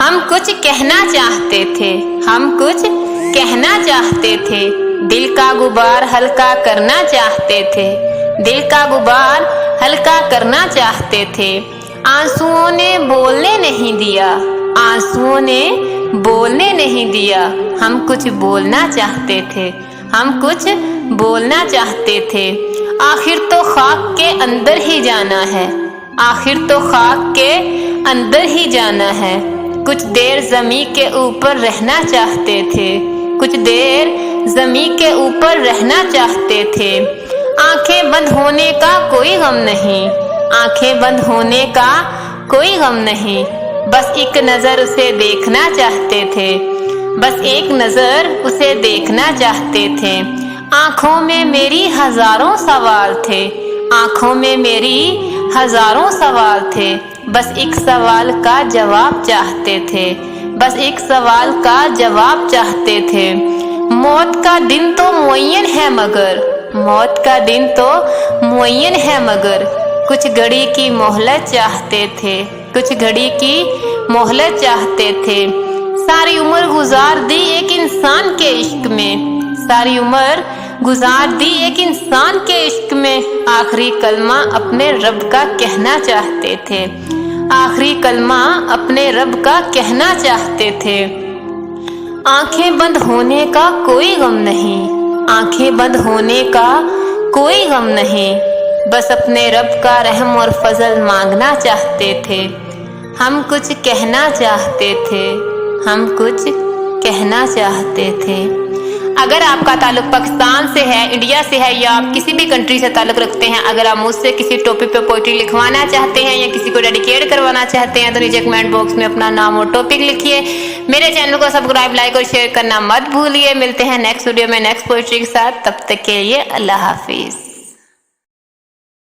हम कुछ कहना चाहते थे, हम कुछ कहना चाहते थे, दिल का गुबार हल्का करना चाहते थे, दिल का गुबार हल्का करना चाहते थे। आंसुओं ने बोलने नहीं दिया, आंसुओं ने बोलने नहीं दिया, हम कुछ बोलना चाहते थे, हम कुछ बोलना चाहते थे। आखिर तो खाक के अंदर ही जाना है, आखिर तो खाक के अंदर ही जाना है। कुछ देर ज़मी के ऊपर रहना चाहते थे, कुछ देर ज़मी के ऊपर रहना चाहते थे। आंखें बंद होने का कोई गम नहीं, आंखें बंद होने का कोई गम नहीं, बस एक नज़र उसे देखना चाहते थे, बस एक नज़र उसे देखना चाहते थे। आंखों में मेरी हज़ारों सवाल थे, आंखों में मेरी हज़ारों सवाल थे, बस एक सवाल का जवाब चाहते थे, बस एक सवाल का जवाब चाहते थे। मौत का दिन तो मुअय्यन है मगर, मौत का दिन तो मुअय्यन है मगर, कुछ घड़ी की मोहलत चाहते थे, कुछ घड़ी की मोहलत चाहते थे। सारी उम्र गुजार दी एक इंसान के इश्क में, सारी उम्र गुजार दी एक इंसान के इश्क में। आखिरी कलमा अपने रब का कहना चाहते थे, आखिरी कलमा अपने रब का कहना चाहते थे। आंखें बंद होने का कोई गम नहीं, आंखें बंद होने का कोई गम नहीं, बस अपने रब का रहम और फजल मांगना चाहते थे। हम कुछ कहना चाहते थे, हम कुछ कहना चाहते थे। अगर आपका ताल्लुक पाकिस्तान से है, इंडिया से है, या आप किसी भी कंट्री से ताल्लुक रखते हैं, अगर आप मुझसे किसी टॉपिक पे पोइट्री लिखवाना चाहते हैं या किसी को डेडिकेट करवाना चाहते हैं तो नीचे कमेंट बॉक्स में अपना नाम और टॉपिक लिखिए। मेरे चैनल को सब्सक्राइब, लाइक और शेयर करना मत भूलिए। मिलते हैं नेक्स्ट वीडियो में नेक्स्ट पोइट्री के साथ, तब तक के लिए अल्लाह हाफिज।